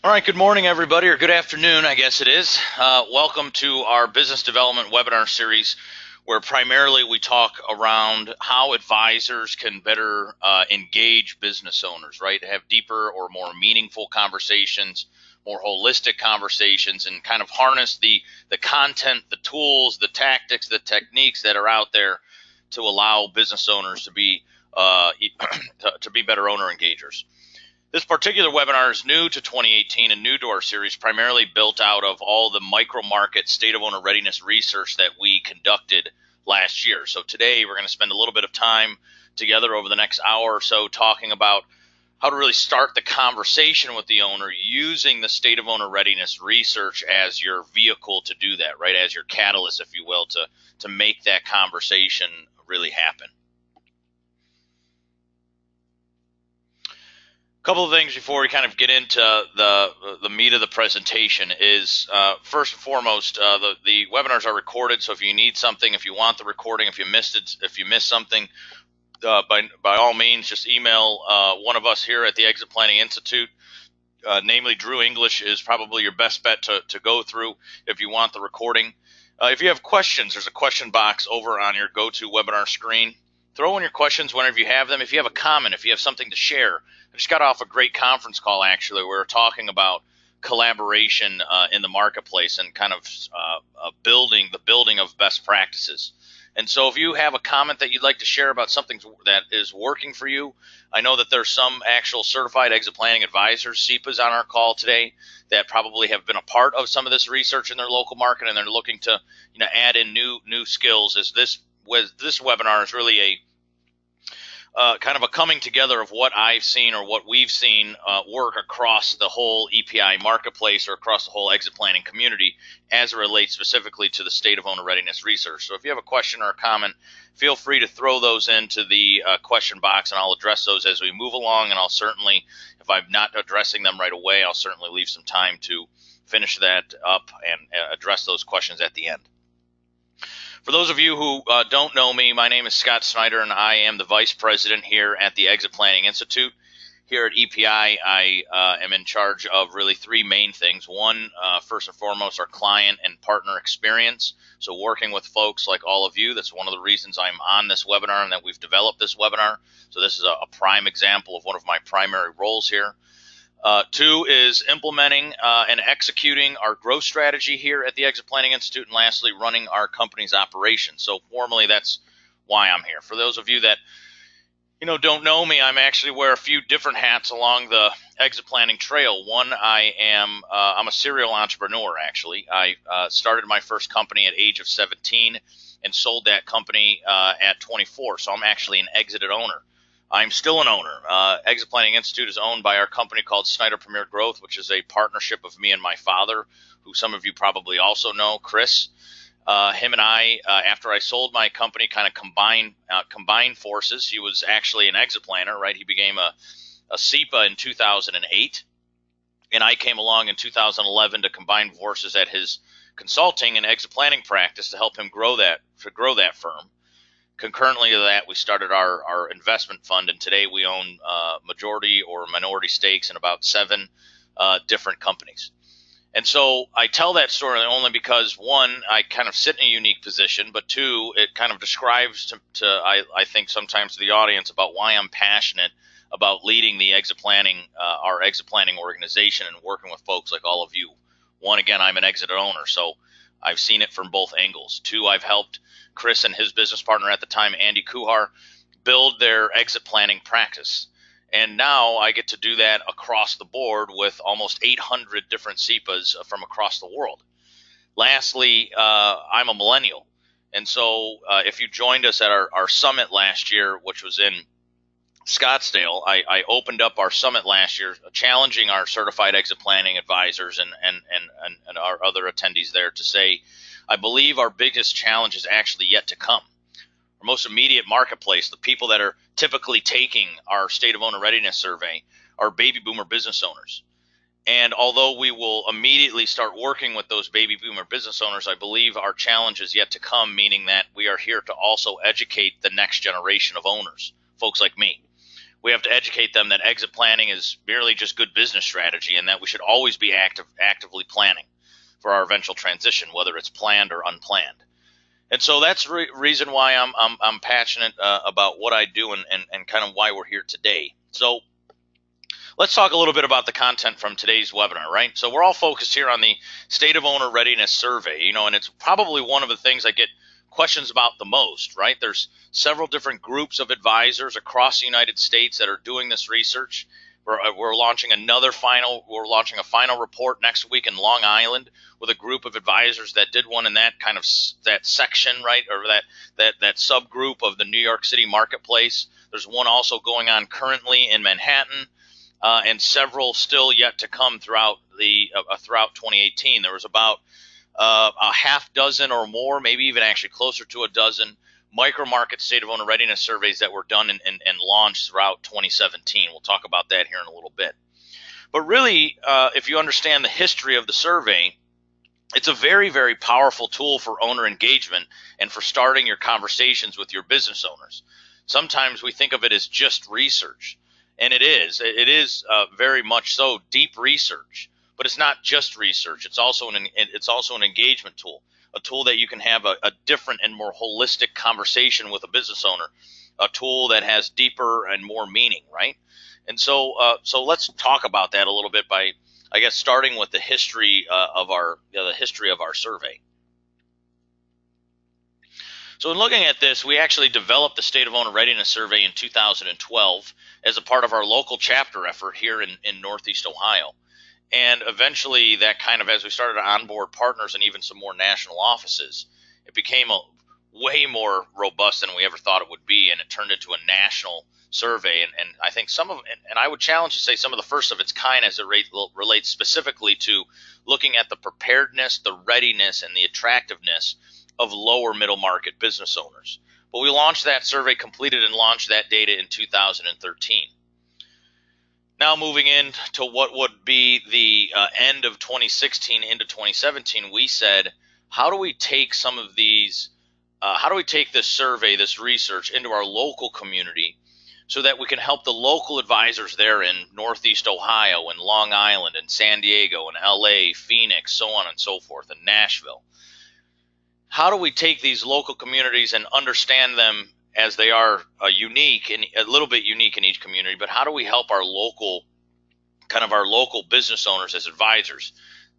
All right, good morning, everybody, or good afternoon, I guess it is. Welcome to our business development webinar series, where primarily we talk around how advisors can better engage business owners, right? Have deeper or more meaningful conversations, more holistic conversations, and kind of harness the content, the tools, the tactics, the techniques that are out there to allow business owners to be to be better owner engagers. This particular webinar is new to 2018 and new to our series, primarily built out of all the micro market state of owner readiness research that we conducted last year. So today we're going to spend a little bit of time together over the next hour or so talking about how to really start the conversation with the owner using the state of owner readiness research as your vehicle to do that, right? As your catalyst, if you will, to make that conversation really happen. Couple of things before we kind of get into the meat of the presentation is first and foremost, the webinars are recorded. So if you need something, if you want the recording, if you missed it, if you missed something, by all means, just email one of us here at the Exit Planning Institute. Namely, Drew English is probably your best bet to go through if you want the recording. If you have questions, there's a question box over on your GoToWebinar screen. Throw in your questions whenever you have them. If you have a comment, if you have something to share. I just got off a great conference call, actually. We were talking about collaboration in the marketplace and kind of the building of best practices. And so if you have a comment that you'd like to share about something that is working for you, I know that there's some actual certified exit planning advisors, SEPAs, on our call today that probably have been a part of some of this research in their local market, and they're looking to add in new skills. As this webinar is really a kind of a coming together of what I've seen or what we've seen work across the whole EPI marketplace or across the whole exit planning community as it relates specifically to the state of owner readiness research. So if you have a question or a comment, feel free to throw those into the question box, and I'll address those as we move along. And I'll certainly, if I'm not addressing them right away, I'll certainly leave some time to finish that up and address those questions at the end. For those of you who don't know me, my name is Scott Snyder, and I am the Vice President here at the Exit Planning Institute. Here at EPI, I am in charge of really three main things. One, first and foremost, our client and partner experience. So working with folks like all of you, that's one of the reasons I'm on this webinar and that we've developed this webinar. So this is a prime example of one of my primary roles here. Two is implementing and executing our growth strategy here at the Exit Planning Institute. And lastly, running our company's operations. So formally, that's why I'm here. For those of you that don't know me, I'm actually wear a few different hats along the exit planning trail. One, I'm a serial entrepreneur, actually. I started my first company at age of 17 and sold that company at 24. So I'm actually an exited owner. I'm still an owner. Exit Planning Institute is owned by our company called Snyder Premier Growth, which is a partnership of me and my father, who some of you probably also know, Chris. Him and I, after I sold my company, kind of combined forces. He was actually an exit planner, right? He became a SEPA in 2008, and I came along in 2011 to combine forces at his consulting and exit planning practice to help him grow that firm. Concurrently to that, we started our investment fund, and today we own majority or minority stakes in about 7 different companies. And so I tell that story only because, one, I kind of sit in a unique position, but two, it kind of describes I think sometimes to the audience about why I'm passionate about leading the exit planning, our exit planning organization, and working with folks like all of you. One, again, I'm an exit owner, so I've seen it from both angles. Two, I've helped Chris and his business partner at the time, Andy Kuhar, build their exit planning practice. And now I get to do that across the board with almost 800 different SEPAs from across the world. Lastly, I'm a millennial. And so if you joined us at our summit last year, which was in Scottsdale, I opened up our summit last year, challenging our certified exit planning advisors and our other attendees there to say, I believe our biggest challenge is actually yet to come. Our most immediate marketplace, the people that are typically taking our state of owner readiness survey, are baby boomer business owners. And although we will immediately start working with those baby boomer business owners, I believe our challenge is yet to come, meaning that we are here to also educate the next generation of owners, folks like me. We have to educate them that exit planning is merely just good business strategy, and that we should always be actively planning for our eventual transition, whether it's planned or unplanned. And so that's the reason why I'm passionate about what I do, and kind of why we're here today. So let's talk a little bit about the content from today's webinar, right? So we're all focused here on the State of Owner Readiness Survey, and it's probably one of the things I get questions about the most, right? There's several different groups of advisors across the United States that are doing this research. We're launching a final report next week in Long Island with a group of advisors that did one in that kind of that section, right, or that subgroup of the New York City marketplace. There's one also going on currently in Manhattan, and several still yet to come throughout 2018. There was about a half dozen or more, maybe even actually closer to a dozen micro-market state of owner readiness surveys that were done and launched throughout 2017. We'll talk about that here in a little bit. But really, if you understand the history of the survey, it's a very, very powerful tool for owner engagement and for starting your conversations with your business owners. Sometimes we think of it as just research, and it is. It is very much so deep research, but it's not just research. It's also an engagement tool. A tool that you can have a different and more holistic conversation with a business owner, a tool that has deeper and more meaning, right? And so let's talk about that a little bit by, I guess, starting with the history of our survey. So in looking at this, we actually developed the State of Owner Readiness Survey in 2012 as a part of our local chapter effort here in Northeast Ohio. And eventually that kind of, as we started to onboard partners and even some more national offices, it became a way more robust than we ever thought it would be. And it turned into a national survey. And I think and I would challenge to say some of the first of its kind as it relates specifically to looking at the preparedness, the readiness, and the attractiveness of lower middle market business owners. But we launched that survey, completed and launched that data in 2013. Now moving into what would be the end of 2016 into 2017, we said, how do we take some of these, how do we take this survey, this research into our local community so that we can help the local advisors there in Northeast Ohio and Long Island and San Diego and LA, Phoenix, so on and so forth, and Nashville. How do we take these local communities and understand them as they are unique and a little bit unique in each community, but how do we help our local business owners as advisors?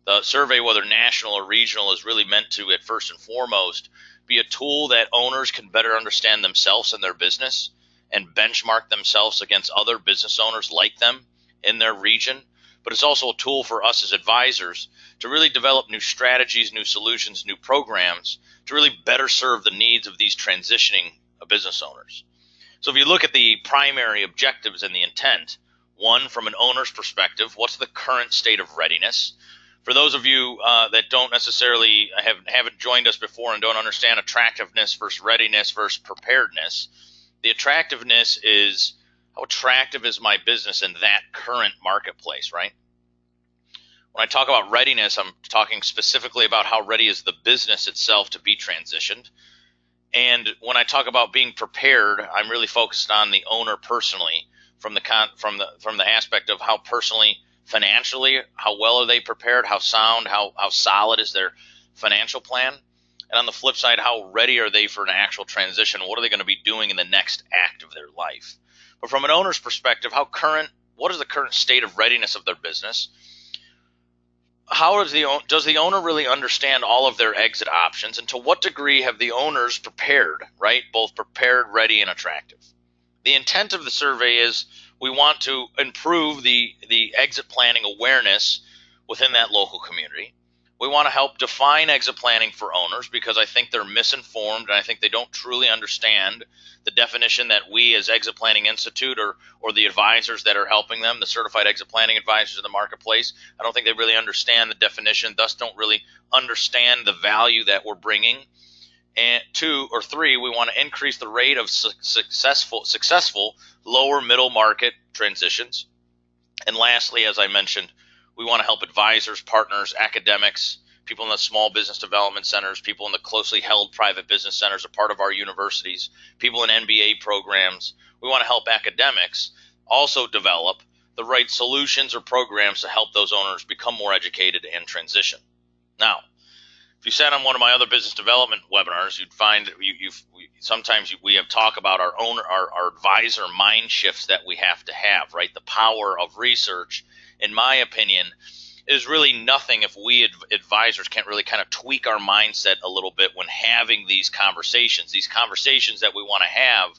The survey, whether national or regional, is really meant to, at first and foremost, be a tool that owners can better understand themselves and their business and benchmark themselves against other business owners like them in their region. But it's also a tool for us as advisors to really develop new strategies, new solutions, new programs to really better serve the needs of these transitioning business owners. So if you look at the primary objectives and the intent, one, from an owner's perspective, what's the current state of readiness? For those of you that don't necessarily haven't joined us before and don't understand attractiveness versus readiness versus preparedness, the attractiveness is how attractive is my business in that current marketplace, right? When I talk about readiness, I'm talking specifically about how ready is the business itself to be transitioned. And when I talk about being prepared, I'm really focused on the owner personally, from the aspect of how personally, financially, how well are they prepared, how sound, how solid is their financial plan, and on the flip side, how ready are they for an actual transition? What are they going to be doing in the next act of their life? But from an owner's perspective, what is the current state of readiness of their business? How does the owner really understand all of their exit options, and to what degree have the owners prepared, right? Both prepared, ready, and attractive. The intent of the survey is we want to improve the exit planning awareness within that local community. We want to help define exit planning for owners because I think they're misinformed and I think they don't truly understand the definition that we as Exit Planning Institute or the advisors that are helping them, the certified exit planning advisors in the marketplace, I don't think they really understand the definition, thus don't really understand the value that we're bringing. And 2 or 3, we want to increase the rate of successful lower middle market transitions. And lastly, as I mentioned, we want to help advisors, partners, academics, people in the small business development centers, people in the closely held private business centers, a part of our universities, people in MBA programs. We want to help academics also develop the right solutions or programs to help those owners become more educated and transition. Now, if you sat on one of my other business development webinars, you'd find that sometimes we have talk about our advisor mind shifts that we have to have, right? The power of research, in my opinion, is really nothing if we advisors can't really kind of tweak our mindset a little bit when having these conversations that we want to have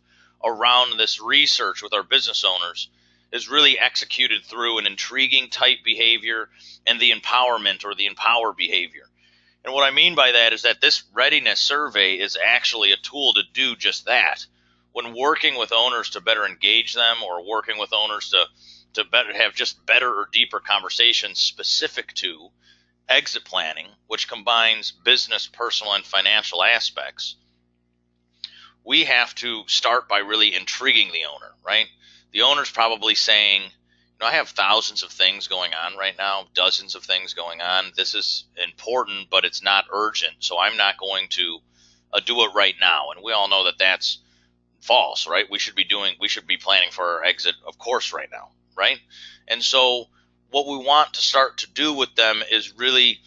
around this research with our business owners is really executed through an intriguing type behavior and the empowerment or the empower behavior. And what I mean by that is that this readiness survey is actually a tool to do just that. When working with owners to better engage them, or working with owners to better have just better or deeper conversations specific to exit planning, which combines business, personal, and financial aspects, we have to start by really intriguing the owner, right? The owner's probably saying, I have thousands of things going on right now, dozens of things going on. This is important, but it's not urgent, so I'm not going to do it right now. And we all know that that's false, right? We should be planning for our exit, of course, right now, right? And so what we want to start to do with them is really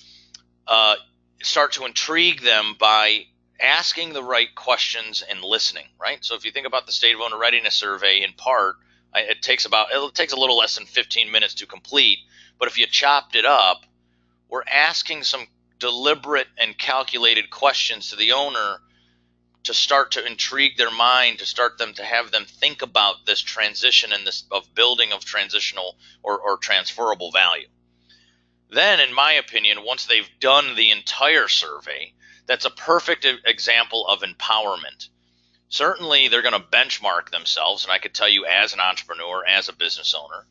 start to intrigue them by asking the right questions and listening, right? So if you think about the State of Owner Readiness Survey, in part, it takes a little less than 15 minutes to complete, but if you chopped it up, we're asking some deliberate and calculated questions to the owner to start to intrigue their mind, to have them think about this transition and this of building of transitional or transferable value. Then, in my opinion, once they've done the entire survey, that's a perfect example of empowerment. Certainly, they're going to benchmark themselves, and I could tell you as an entrepreneur, as a business owner,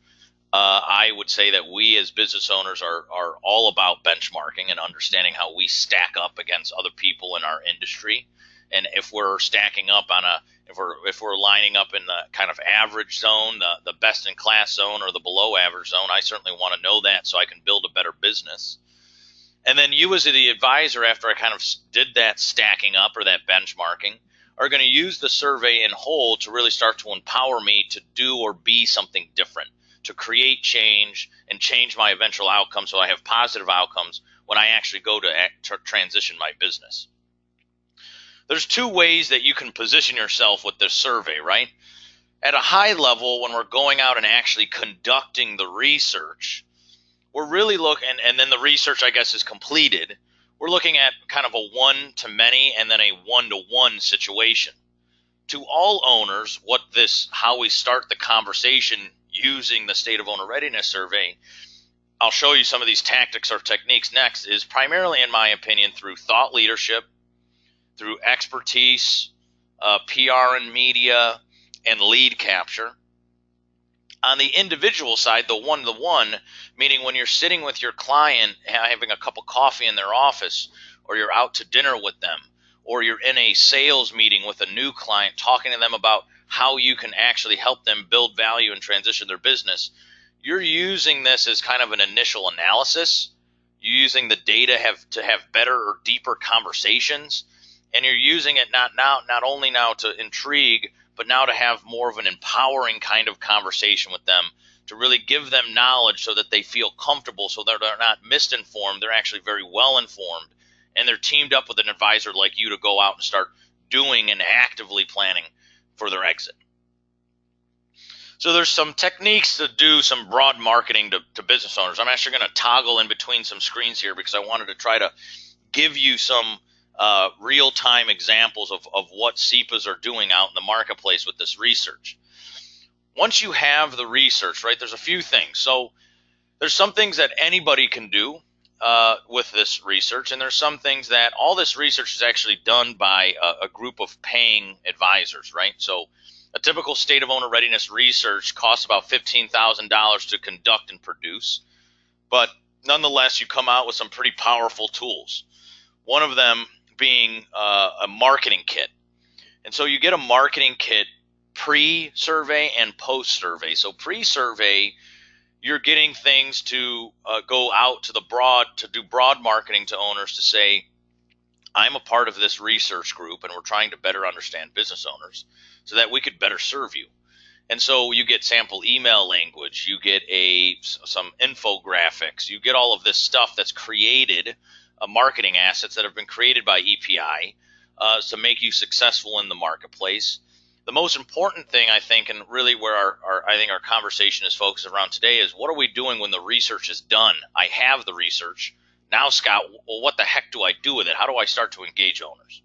I would say that we as business owners are all about benchmarking and understanding how we stack up against other people in our industry. And if we're stacking up if we're lining up in the kind of average zone, the best in class zone, or the below average zone, I certainly want to know that so I can build a better business. And then you as the advisor, after I kind of did that stacking up or that benchmarking, are going to use the survey in whole to really start to empower me to do or be something different, to create change and change my eventual outcome so I have positive outcomes when I actually go to transition my business. There's two ways that you can position yourself with this survey, right? At a high level, when we're going out and actually conducting the research, we're really looking, and then the research, I guess, is completed. We're looking at kind of a one-to-many and then a one-to-one situation. To all owners, how we start the conversation using the State of Owner Readiness Survey, I'll show you some of these tactics or techniques next, is primarily, in my opinion, through thought leadership, through expertise, PR and media, and lead capture. On the individual side, the one-to-one, meaning when you're sitting with your client having a cup of coffee in their office, or you're out to dinner with them, or you're in a sales meeting with a new client talking to them about how you can actually help them build value and transition their business, you're using this as kind of an initial analysis. You're using the data to have better or deeper conversations, and you're using it not only now to intrigue, but now to have more of an empowering kind of conversation with them, to really give them knowledge so that they feel comfortable, so that they're not misinformed, they're actually very well informed, and they're teamed up with an advisor like you to go out and start doing and actively planning for their exit. So there's some techniques to do some broad marketing to business owners. I'm actually going to toggle in between some screens here because I wanted to try to give you some real-time examples of what SEPAs are doing out in the marketplace with this research. Once you have the research, right, there's a few things. So there's some things that anybody can do with this research, and there's some things that all this research is actually done by a group of paying advisors, right? So a typical State of Owner Readiness research costs about $15,000 to conduct and produce, but nonetheless, you come out with some pretty powerful tools. One of them being a marketing kit. And so you get a marketing kit pre-survey and post-survey. So pre-survey, you're getting things to go out to do broad marketing to owners to say, I'm a part of this research group and we're trying to better understand business owners so that we could better serve you. And so you get sample email language, you get some infographics, you get all of this stuff that's created, marketing assets that have been created by EPI to make you successful in the marketplace. The most important thing, I think, and really where I think our conversation is focused around today, is what are we doing when the research is done? I have the research. Now, Scott, well, what the heck do I do with it? How do I start to engage owners?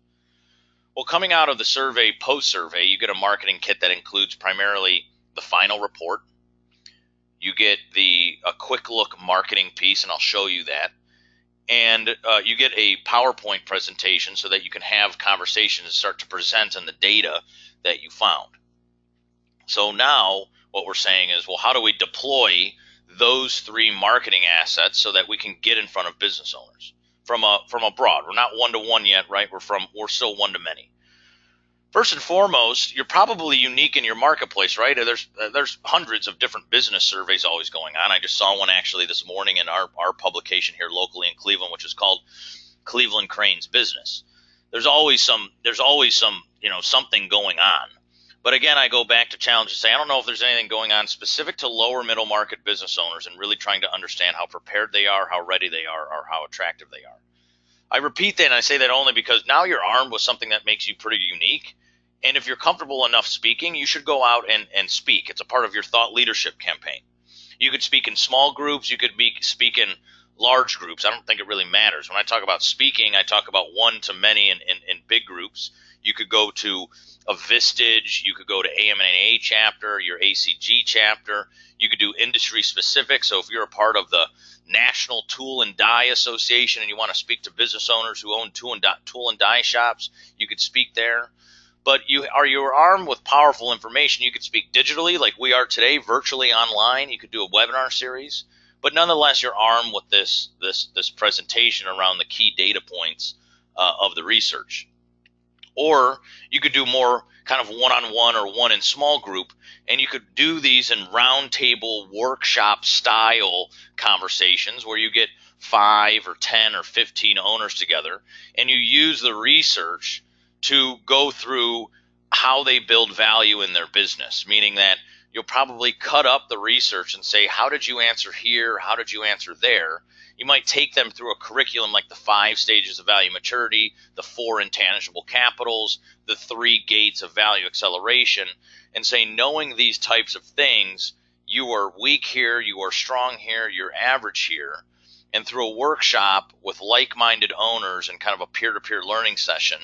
Well, coming out of the survey, post-survey, you get a marketing kit that includes primarily the final report. You get a quick look marketing piece, and I'll show you that. And you get a PowerPoint presentation so that you can have conversations and start to present on the data that you found. So now what we're saying is, well, how do we deploy those three marketing assets so that we can get in front of business owners from abroad? We're not one-to-one yet, right? We're still one-to-many. First and foremost, you're probably unique in your marketplace, right? There's hundreds of different business surveys always going on. I just saw one actually this morning in our publication here locally in Cleveland, which is called Cleveland Crane's Business. There's always some something going on. But again, I go back to challenge and say, I don't know if there's anything going on specific to lower middle market business owners and really trying to understand how prepared they are, how ready they are, or how attractive they are. I repeat that, and I say that only because now you're armed with something that makes you pretty unique. And if you're comfortable enough speaking, you should go out and speak. It's a part of your thought leadership campaign. You could speak in small groups. You could speak in large groups. I don't think it really matters. When I talk about speaking, I talk about one to many in big groups. You could go to a Vistage. You could go to AMNA chapter, your ACG chapter. You could do industry specific. So if you're a part of the National Tool and Die Association and you want to speak to business owners who own tool and die shops, you could speak there. But you're armed with powerful information. You could speak digitally like we are today, virtually online. You could do a webinar series. But nonetheless, you're armed with this presentation around the key data points of the research. Or you could do more kind of one-on-one or one in small group, and you could do these in roundtable workshop style conversations where you get 5 or 10 or 15 owners together, and you use the research to go through how they build value in their business, meaning that you'll probably cut up the research and say, how did you answer here? How did you answer there? You might take them through a curriculum like the 5 stages of value maturity, the 4 intangible capitals, the 3 gates of value acceleration, and say, knowing these types of things, you are weak here, you are strong here, you're average here. And through a workshop with like-minded owners and kind of a peer-to-peer learning session,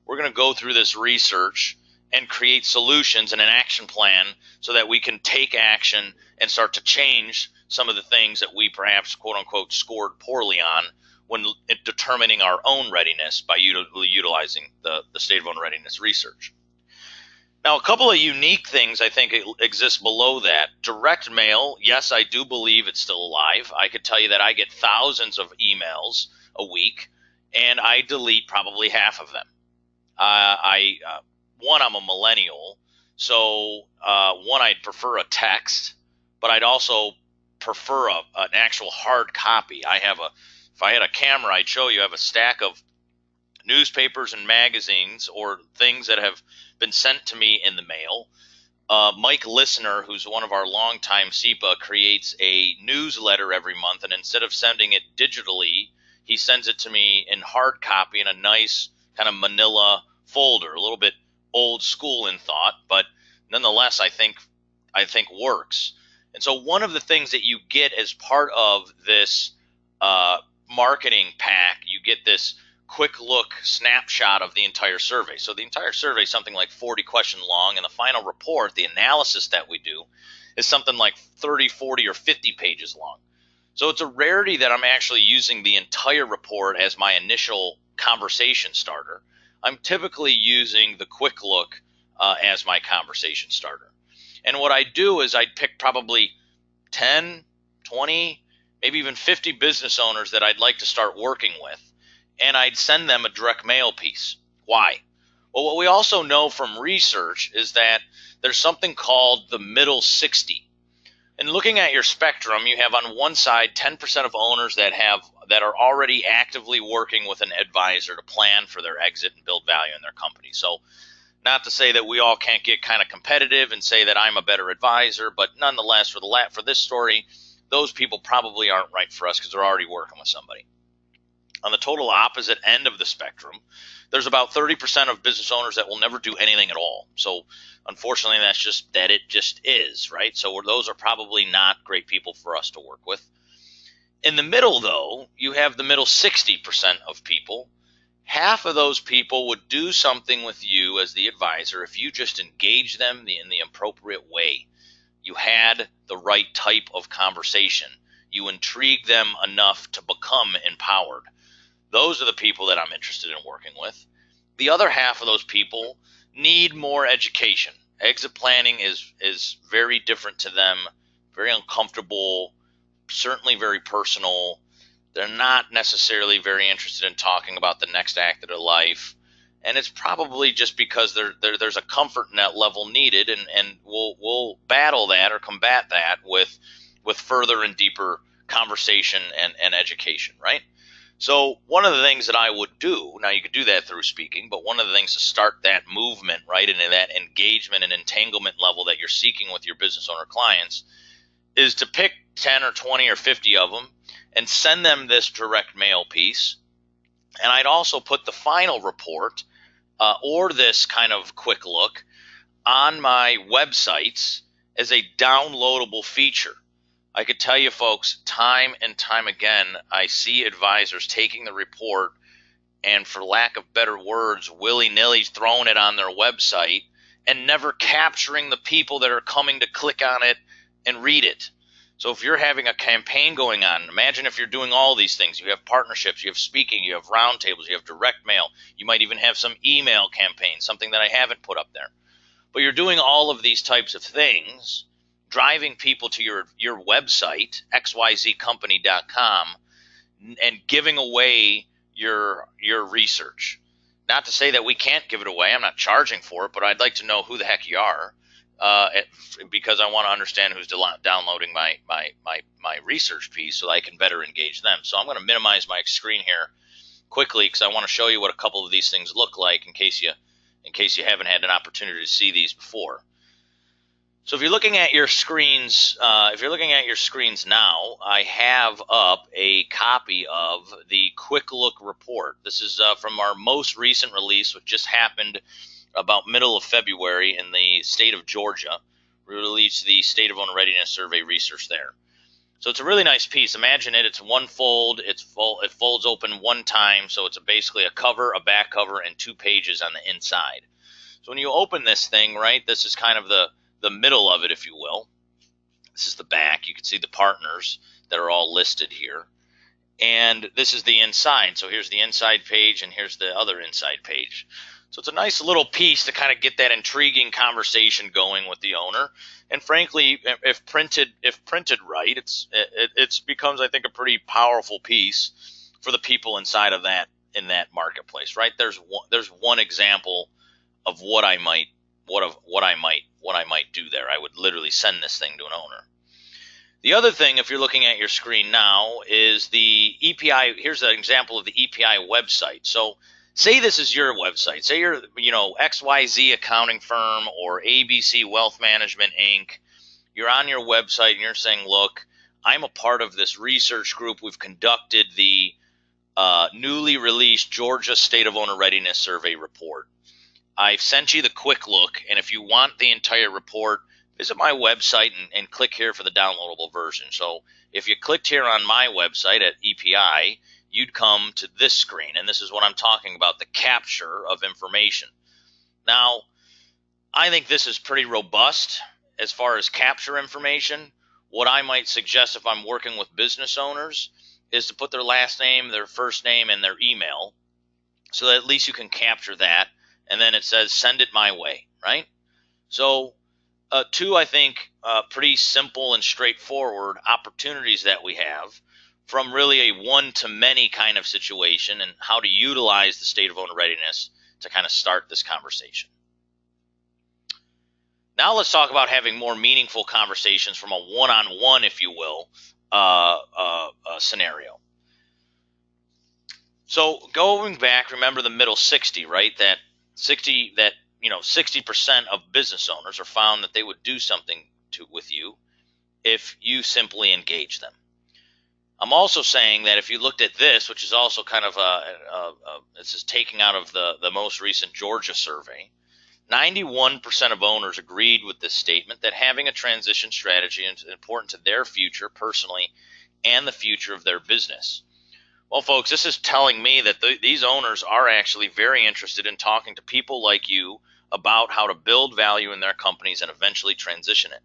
we're going to go through this research and create solutions and an action plan so that we can take action and start to change some of the things that we perhaps, quote unquote, scored poorly on when determining our own readiness by utilizing the State of Owner Readiness research. Now, a couple of unique things I think exist below that. Direct mail, yes, I do believe it's still alive. I could tell you that I get thousands of emails a week, and I delete probably half of them. I'm a millennial, so I'd prefer a text, but I'd also prefer an actual hard copy. If I had a camera, I'd show you I have a stack of newspapers and magazines or things that have been sent to me in the mail. Mike Listener, who's one of our longtime SEPA, creates a newsletter every month, and instead of sending it digitally, he sends it to me in hard copy in a nice kind of manila folder, a little bit old school in thought, but nonetheless, I think works. And so one of the things that you get as part of this marketing pack, you get this quick look snapshot of the entire survey. So the entire survey is something like 40 questions long, and the final report, the analysis that we do, is something like 30, 40, or 50 pages long. So it's a rarity that I'm actually using the entire report as my initial conversation starter. I'm typically using the quick look as my conversation starter. And what I do is I'd pick probably 10, 20, maybe even 50 business owners that I'd like to start working with, and I'd send them a direct mail piece. Why? Well, what we also know from research is that there's something called the middle 60. And looking at your spectrum, you have on one side 10% of owners that are already actively working with an advisor to plan for their exit and build value in their company. So Not to say that we all can't get kind of competitive and say that I'm a better advisor, but nonetheless, for this story, those people probably aren't right for us because they're already working with somebody. On the total opposite end of the spectrum, there's about 30% of business owners that will never do anything at all. So unfortunately, it just is, right? So those are probably not great people for us to work with. In the middle, though, you have the middle 60% of people. Half of those people would do something with you as the advisor if you just engage them in the appropriate way. You had the right type of conversation. You intrigue them enough to become empowered. Those are the people that I'm interested in working with. The other half of those people need more education. Exit planning is very different to them, very uncomfortable, certainly very personal. They're not necessarily very interested in talking about the next act of their life. And it's probably just because there's a comfort net level needed, and we'll battle that or combat that with further and deeper conversation and education, right? So one of the things that I would do, now you could do that through speaking, but one of the things to start that movement, right, into that engagement and entanglement level that you're seeking with your business owner clients is to pick 10 or 20 or 50 of them and send them this direct mail piece. And I'd also put the final report or this kind of quick look on my websites as a downloadable feature. I could tell you, folks, time and time again, I see advisors taking the report and, for lack of better words, willy-nilly throwing it on their website and never capturing the people that are coming to click on it and read it. So if you're having a campaign going on, imagine if you're doing all these things. You have partnerships, you have speaking, you have roundtables, you have direct mail. You might even have some email campaign, something that I haven't put up there. But you're doing all of these types of things, driving people to your website, xyzcompany.com, and giving away your research. Not to say that we can't give it away. I'm not charging for it, but I'd like to know who the heck you are, because I want to understand who's downloading my research piece so that I can better engage them. So I'm going to minimize my screen here quickly because I want to show you what a couple of these things look like in case you haven't had an opportunity to see these before. So if you're looking at your screens, now, I have up a copy of the Quick Look report. This is from our most recent release, which just happened about middle of February in the state of Georgia. We released the State of Owner Readiness Survey research there. So it's a really nice piece. Imagine it. It's one fold. It folds open one time. So it's basically a cover, a back cover, and 2 pages on the inside. So when you open this thing, right, this is kind of the middle of it, if you will. This is the back. You can see the partners that are all listed here. And this is the inside. So here's the inside page, and here's the other inside page. So it's a nice little piece to kind of get that intriguing conversation going with the owner. And frankly, if printed right, it becomes, I think, a pretty powerful piece for the people inside of that marketplace, right? There's one example of what I might do there. I would literally send this thing to an owner. The other thing, if you're looking at your screen now, is the EPI. Here's an example of the EPI website. So say this is your website. Say you're, XYZ accounting firm or ABC Wealth Management Inc. You're on your website and you're saying, look, I'm a part of this research group. We've conducted the newly released Georgia State of Owner Readiness Survey report. I've sent you the quick look, and if you want the entire report, visit my website and click here for the downloadable version. So if you clicked here on my website at EPI, you'd come to this screen, and this is what I'm talking about, the capture of information. Now, I think this is pretty robust as far as capture information. What I might suggest if I'm working with business owners is to put their last name, their first name, and their email so that at least you can capture that. And then it says, send it my way, right? So 2, I think, pretty simple and straightforward opportunities that we have from really a one-to-many kind of situation and how to utilize the state of owner readiness to kind of start this conversation. Now let's talk about having more meaningful conversations from a one-on-one, if you will, scenario. So going back, remember the middle 60, right? That 60, that 60% of business owners are found that they would do something with you if you simply engage them. I'm also saying that if you looked at this, which is also kind of this is taking out of the most recent Georgia survey, 91% of owners agreed with this statement that having a transition strategy is important to their future personally and the future of their business. Well, folks, this is telling me that these owners are actually very interested in talking to people like you about how to build value in their companies and eventually transition it.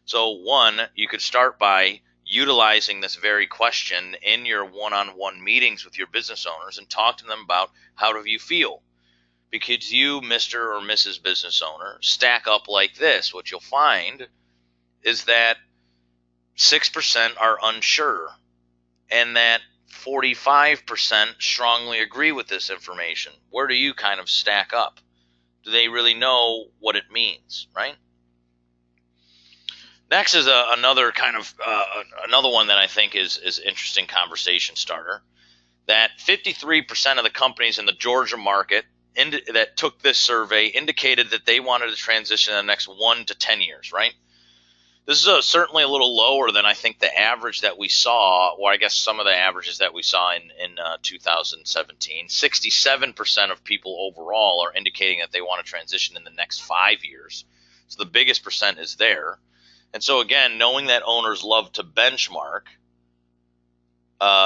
So, one, you could start by utilizing this very question in your one-on-one meetings with your business owners and talk to them about how do you feel. Because you, Mr. or Mrs. Business Owner, stack up like this. What you'll find is that 6% are unsure and that 45% strongly agree with this information. Where do you kind of stack up? Do they really know what it means, right? Next is another one that I think is interesting conversation starter. That 53% of the companies in the Georgia market that took this survey indicated that they wanted to transition in the next 1 to 10 years, right? This is certainly a little lower than I think the average that we saw, or I guess some of the averages that we saw in 2017. 67% of people overall are indicating that they want to transition in the next 5 years. So the biggest percent is there. And so again, knowing that owners love to benchmark,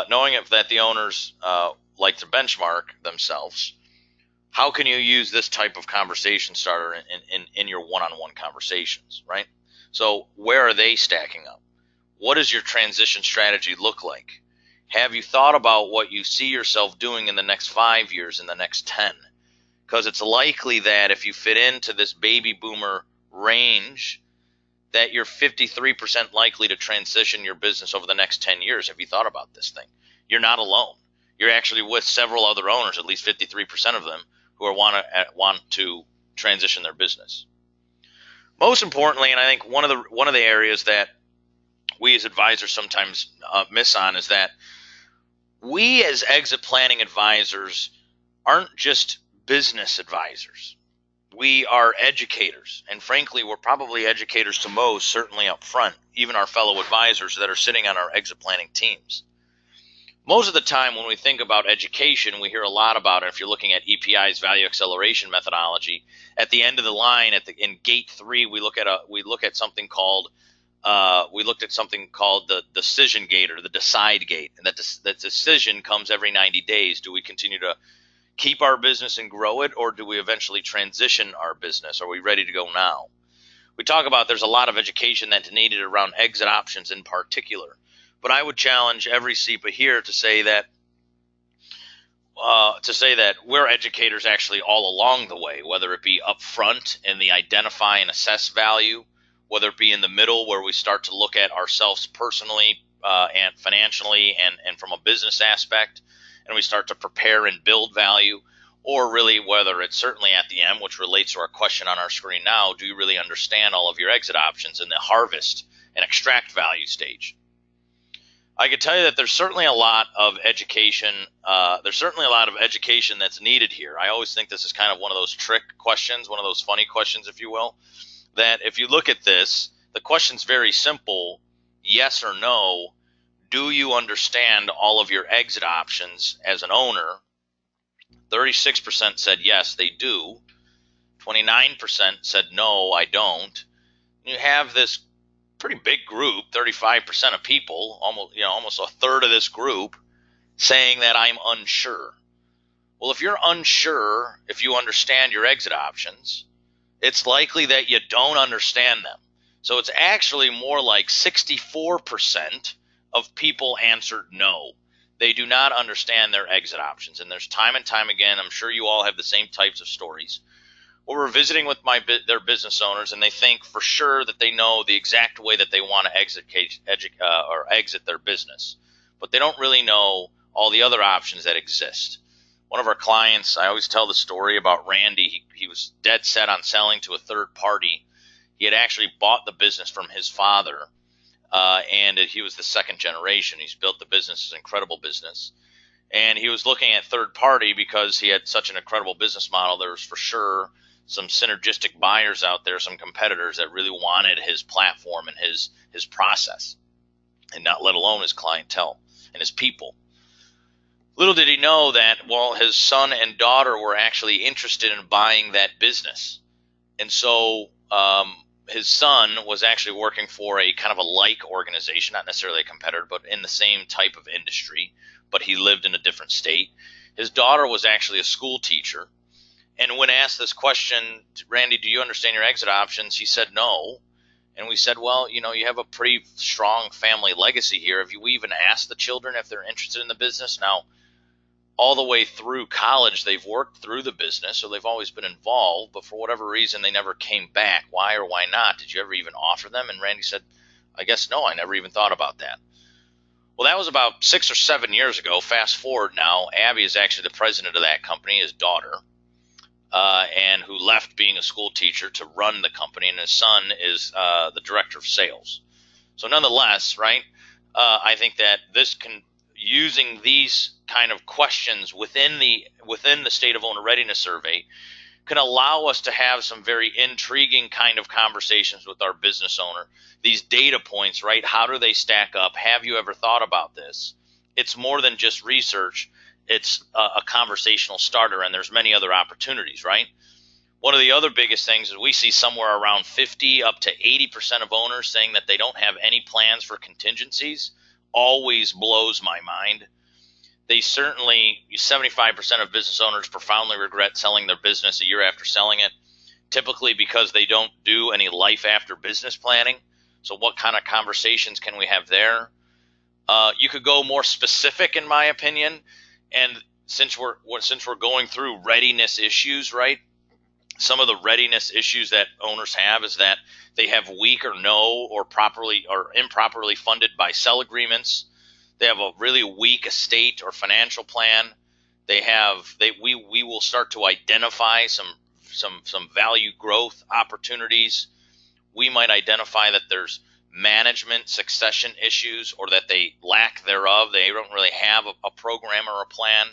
knowing that the owners like to benchmark themselves, how can you use this type of conversation starter in your one-on-one conversations, right? So where are they stacking up? What does your transition strategy look like? Have you thought about what you see yourself doing in the next 5 years, in the next 10? Because it's likely that if you fit into this baby boomer range, that you're 53% likely to transition your business over the next 10 years. Have you thought about this thing? You're not alone. You're actually with several other owners, at least 53% of them, who want to transition their business. Most importantly, and I think one of the areas that we as advisors sometimes miss on is that we as exit planning advisors aren't just business advisors. We are educators, and frankly, we're probably educators to most, certainly up front, even our fellow advisors that are sitting on our exit planning teams. Most of the time when we think about education, we hear a lot about it. If you're looking at EPI's value acceleration methodology, at the end of the line, in gate 3, we looked at something called the decision gate, or the decide gate, and that decision comes every 90 days. Do we continue to keep our business and grow it, or do we eventually transition our business? Are we ready to go now? We talk about there's a lot of education that's needed around exit options in particular. But I would challenge every SEPA here to say that we're educators actually all along the way, whether it be up front in the identify and assess value, whether it be in the middle where we start to look at ourselves personally and financially and from a business aspect, and we start to prepare and build value, or really whether it's certainly at the end, which relates to our question on our screen now, do you really understand all of your exit options in the harvest and extract value stage? I can tell you that there's certainly a lot of education. That's needed here. I always think this is kind of one of those trick questions, one of those funny questions, if you will, that if you look at this, the question's very simple, yes or no. Do you understand all of your exit options as an owner? 36% said yes, they do. 29% said no, I don't. You have this pretty big group, 35% of people, almost a third of this group, saying that I'm unsure. Well, if you're unsure, if you understand your exit options, it's likely that you don't understand them. So it's actually more like 64% of people answered no. They do not understand their exit options. And there's time and time again, I'm sure you all have the same types of stories, where we're visiting with their business owners, and they think for sure that they know the exact way that they want to exit their business, but they don't really know all the other options that exist. One of our clients, I always tell the story about Randy. He was dead set on selling to a third party. He had actually bought the business from his father, and he was the second generation. He's built the business, it's an incredible business. And he was looking at third party because he had such an incredible business model. There was for sure some synergistic buyers out there, some competitors that really wanted his platform and his process, and not let alone his clientele and his people. Little did he know that, well, his son and daughter were actually interested in buying that business. And so his son was actually working for a kind of a like organization, not necessarily a competitor, but in the same type of industry, but he lived in a different state. His daughter was actually a school teacher. And when asked this question, Randy, do you understand your exit options? He said no. And we said, well, you have a pretty strong family legacy here. Have you even asked the children if they're interested in the business? Now, all the way through college, they've worked through the business, so they've always been involved, but for whatever reason, they never came back. Why or why not? Did you ever even offer them? And Randy said, I guess no, I never even thought about that. Well, that was about 6 or 7 years ago. Fast forward now, Abby is actually the president of that company, his daughter, and who left being a school teacher to run the company, and his son is the director of sales. So nonetheless, right, I think that using these kind of questions within the State of Owner Readiness Survey can allow us to have some very intriguing kind of conversations with our business owner. These data points, right? How do they stack up? Have you ever thought about this? It's more than just research. It's a conversational starter, and there's many other opportunities, right? One of the other biggest things is we see somewhere around 50 up to 80% of owners saying that they don't have any plans for contingencies. Always blows my mind. They certainly, 75% of business owners profoundly regret selling their business a year after selling it, typically because they don't do any life after business planning. So what kind of conversations can we have there? You could go more specific, in my opinion, and since we're going through readiness issues, right? Some of the readiness issues that owners have is that they have weak or no or improperly funded buy-sell agreements. They have a really weak estate or financial plan. We will start to identify some value growth opportunities. We might identify that there's management succession issues, or that they lack thereof. They don't really have a program or a plan.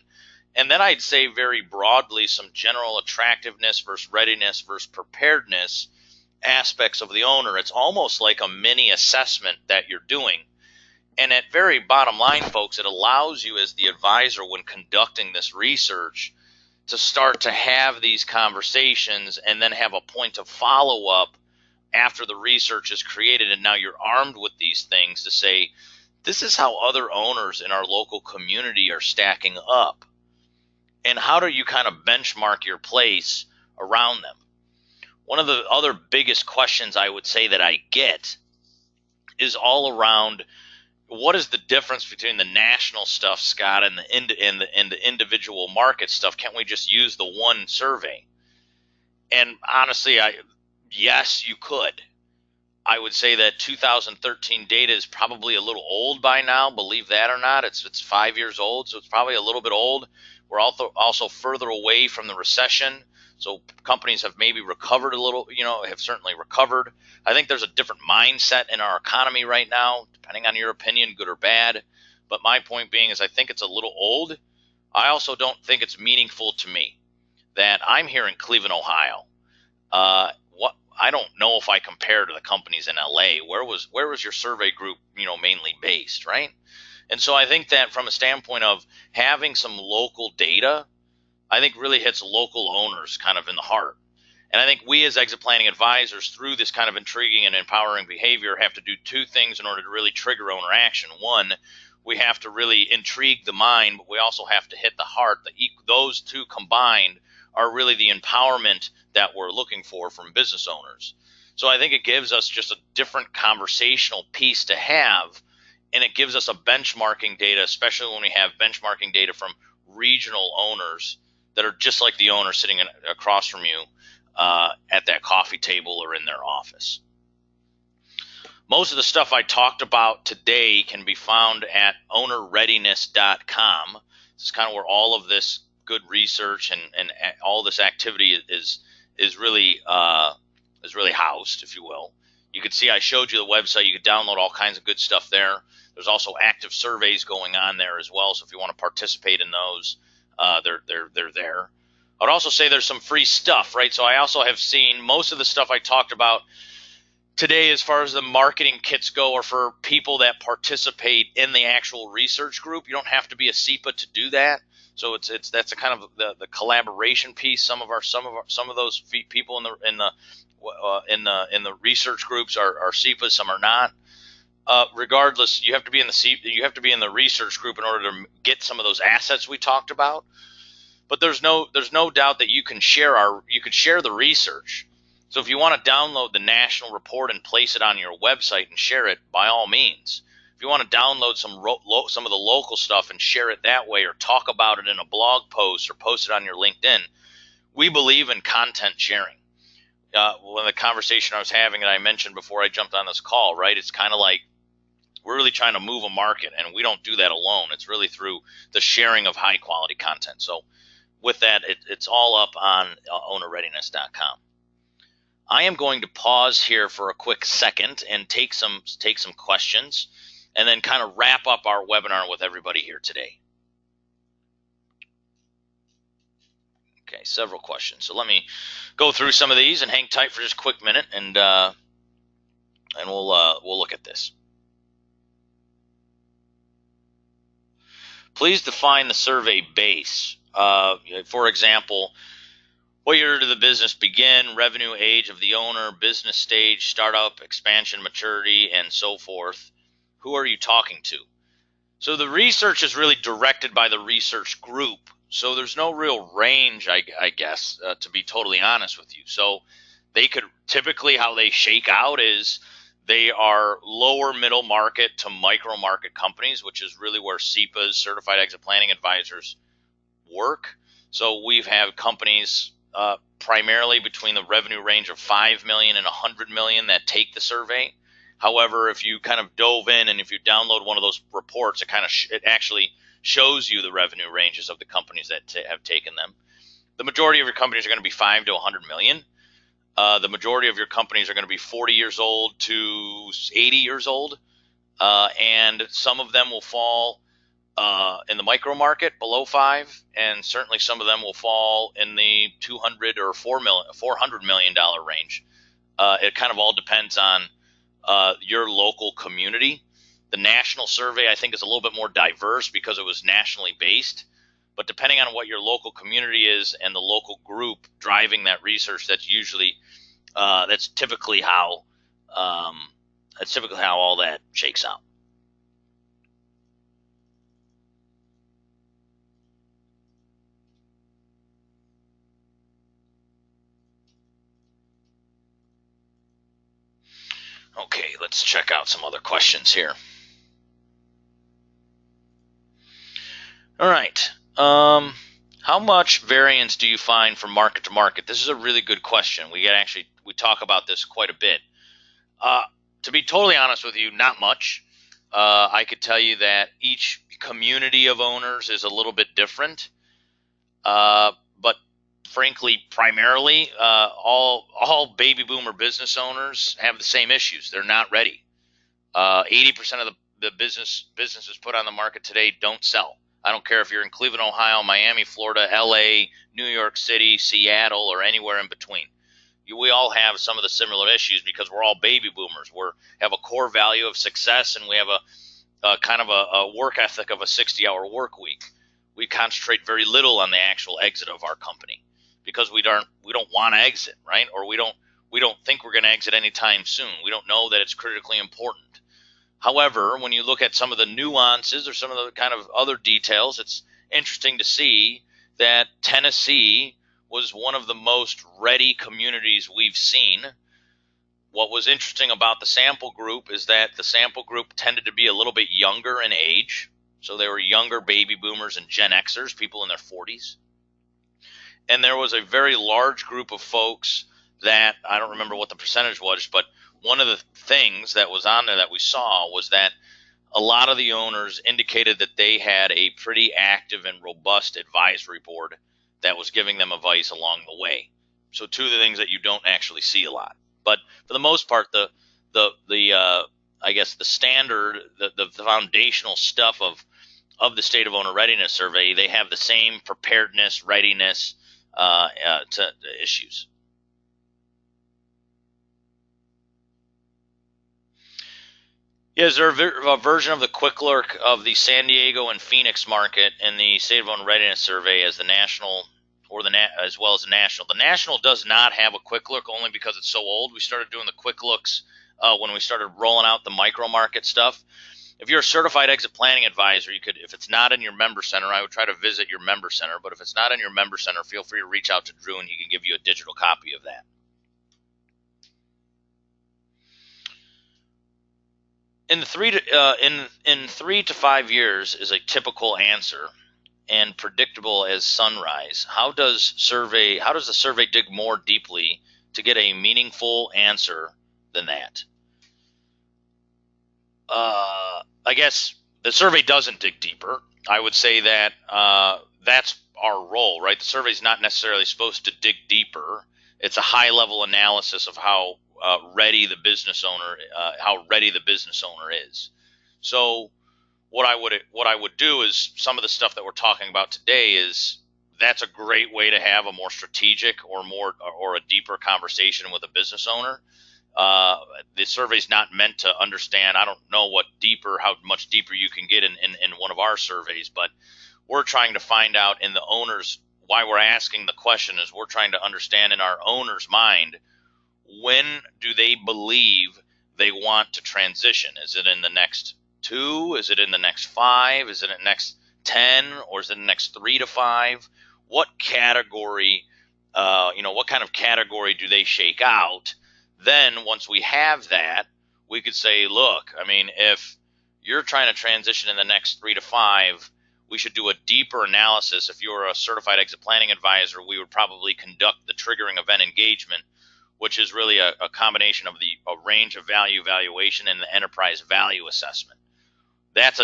And then I'd say very broadly some general attractiveness versus readiness versus preparedness aspects of the owner. It's almost like a mini assessment that you're doing. And at very bottom line, folks, it allows you as the advisor, when conducting this research, to start to have these conversations and then have a point of follow-up after the research is created. And now you're armed with these things to say, this is how other owners in our local community are stacking up. And how do you kind of benchmark your place around them? One of the other biggest questions I would say that I get is all around, what is the difference between the national stuff, Scott, and the individual market stuff? Can't we just use the one survey? And honestly, yes, you could. I would say that 2013 data is probably a little old by now. Believe that or not, it's 5 years old, so it's probably a little bit old. We're also further away from the recession, so companies have maybe recovered a little, have certainly recovered. I think there's a different mindset in our economy right now, depending on your opinion, good or bad. But my point being is I think it's a little old. I also don't think it's meaningful to me that I'm here in Cleveland, Ohio. I don't know if I compare to the companies in LA. Where was your survey group, mainly based, right? And so I think that from a standpoint of having some local data, I think really hits local owners kind of in the heart. And I think we as exit planning advisors, through this kind of intriguing and empowering behavior, have to do two things in order to really trigger owner action. One, we have to really intrigue the mind, but we also have to hit the heart. Those two combined are really the empowerment that we're looking for from business owners. So I think it gives us just a different conversational piece to have, and it gives us a benchmarking data, especially when we have benchmarking data from regional owners that are just like the owner sitting across from you at that coffee table or in their office. Most of the stuff I talked about today can be found at ownerreadiness.com. This is kind of where all of this good research and all this activity is really housed, if you will. You can see I showed you the website. You could download all kinds of good stuff there. There's also active surveys going on there as well. So if you want to participate in those, they're there. I would also say there's some free stuff, right? So I also have seen most of the stuff I talked about today as far as the marketing kits go are for people that participate in the actual research group. You don't have to be a SEPA to do that. So that's a kind of the collaboration piece. Some of those people in the research groups are SEPAs, some are not. Regardless, you have to be in the research group in order to get some of those assets we talked about. But there's no doubt that you could share the research. So if you want to download the national report and place it on your website and share it, by all means. If you want to download some of the local stuff and share it that way, or talk about it in a blog post or post it on your LinkedIn, we believe in content sharing. When the conversation I was having that I mentioned before I jumped on this call, right? It's kind of like we're really trying to move a market, and we don't do that alone. It's really through the sharing of high quality content. So with that, it's all up on ownerreadiness.com. I am going to pause here for a quick second and take some questions, and then kind of wrap up our webinar with everybody here today. Okay, several questions. So let me go through some of these and hang tight for just a quick minute, and we'll look at this. Please define the survey base. For example, what year did the business begin, revenue, age of the owner, business stage, startup, expansion, maturity, and so forth. Who are you talking to? So the research is really directed by the research group. So there's no real range, I guess, to be totally honest with you. So they could typically, how they shake out is they are lower middle market to micro market companies, which is really where SEPAs, Certified Exit Planning Advisors, work. So we've had companies primarily between the revenue range of 5 million and 100 million that take the survey. However, if you kind of dove in and if you download one of those reports, it actually shows you the revenue ranges of the companies that have taken them. The majority of your companies are going to be 5 to 100 million. The majority of your companies are going to be 40 years old to 80 years old, and some of them will fall in the micro market below 5, and certainly some of them will fall in the 200 or $400 million range. It kind of all depends on your local community. The national survey, I think, is a little bit more diverse because it was nationally based. But depending on what your local community is and the local group driving that research, that's typically how all that shakes out. Okay, let's check out some other questions here. All right. How much variance do you find from market to market? This is a really good question. We talk about this quite a bit. To be totally honest with you, not much. I could tell you that each community of owners is a little bit different. But frankly, primarily, all baby boomer business owners have the same issues. They're not ready. 80% of the businesses put on the market today don't sell. I don't care if you're in Cleveland, Ohio, Miami, Florida, LA, New York City, Seattle, or anywhere in between. We all have some of the similar issues because we're all baby boomers. We have a core value of success, and we have a kind of a work ethic of a 60-hour work week. We concentrate very little on the actual exit of our company because we don't want to exit, right? Or we don't think we're going to exit anytime soon. We don't know that it's critically important. However, when you look at some of the nuances or some of the kind of other details, it's interesting to see that Tennessee was one of the most ready communities we've seen. What was interesting about the sample group is that the sample group tended to be a little bit younger in age. So they were younger baby boomers and Gen Xers, people in their 40s. And there was a very large group of folks that, I don't remember what the percentage was, but one of the things that was on there that we saw was that a lot of the owners indicated that they had a pretty active and robust advisory board that was giving them advice along the way. So two of the things that you don't actually see a lot. But for the most part, the I guess the standard, the foundational stuff of the State of Owner Readiness Survey, they have the same preparedness, readiness, to issues. Yeah, is there a version of the quick lurk of the San Diego and Phoenix market in the State of Own Readiness Survey as the national, or as well as the national? The national does not have a quick look, only because it's so old. We started doing the quick looks when we started rolling out the micro market stuff. If you're a certified exit planning advisor, you could, if it's not in your member center, I would try to visit your member center. But if it's not in your member center, feel free to reach out to Drew and he can give you a digital copy of that. In 3 to 5 years is a typical answer and predictable as sunrise. How does the survey dig more deeply to get a meaningful answer than that? I guess the survey doesn't dig deeper. I would say that that's our role, right? The survey is not necessarily supposed to dig deeper. It's a high-level analysis of how ready the business owner is. So what I would do is, some of the stuff that we're talking about today is, that's a great way to have a more strategic or a deeper conversation with a business owner. The survey is not meant to understand. I don't know how much deeper you can get in one of our surveys, but we're trying to find out in the owners. Why we're asking the question is, we're trying to understand in our owner's mind, when do they believe they want to transition? Is it in the next 2? Is it in the next 5? Is it in the next 10? Or is it in the next 3 to 5? What category, what kind of category do they shake out? Then once we have that, we could say, look, I mean, if you're trying to transition in the next 3 to 5, we should do a deeper analysis. If you're a certified exit planning advisor, we would probably conduct the triggering event engagement, which is really a combination of a range of value valuation and the enterprise value assessment. That's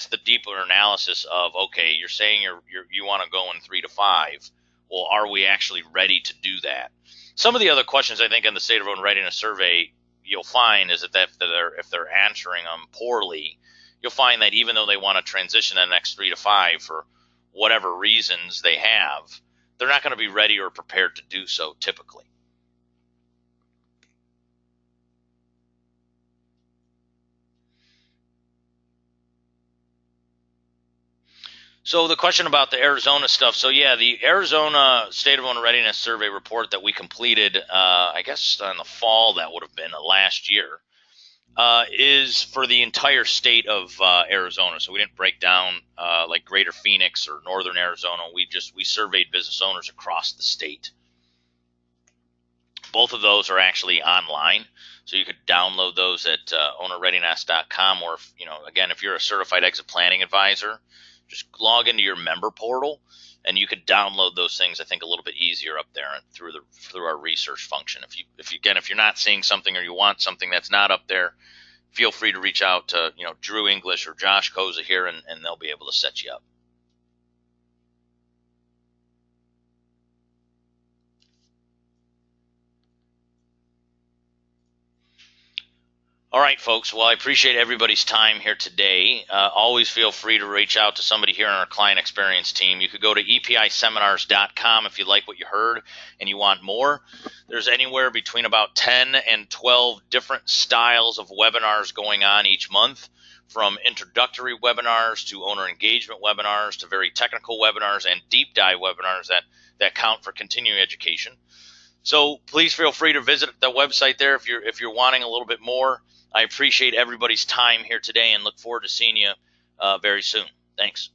the deeper analysis of, okay, you're saying you want to go in 3 to 5. Well, are we actually ready to do that? Some of the other questions, I think, in the State of Own Readiness Survey, you'll find is that if they're answering them poorly, you'll find that even though they want to transition in the next 3 to 5 for whatever reasons they have, they're not going to be ready or prepared to do so typically. So the question about the Arizona stuff. So yeah, the Arizona State of Own Readiness Survey report that we completed, I guess in the fall, that would have been last year, is for the entire state of Arizona. So we didn't break down like Greater Phoenix or Northern Arizona. We surveyed business owners across the state. Both of those are actually online, so you could download those at ownerreadiness.com. Or again, if you're a certified exit planning advisor, just log into your member portal, and you could download those things, I think, a little bit easier up there through our research function. If you're not seeing something or you want something that's not up there, feel free to reach out to Drew English or Josh Koza here, and they'll be able to set you up. All right, folks. Well, I appreciate everybody's time here today. Always feel free to reach out to somebody here on our client experience team. You could go to episeminars.com if you like what you heard and you want more. There's anywhere between about 10 and 12 different styles of webinars going on each month, from introductory webinars to owner engagement webinars to very technical webinars and deep dive webinars that count for continuing education. So please feel free to visit the website there if you're wanting a little bit more. I appreciate everybody's time here today and look forward to seeing you very soon. Thanks.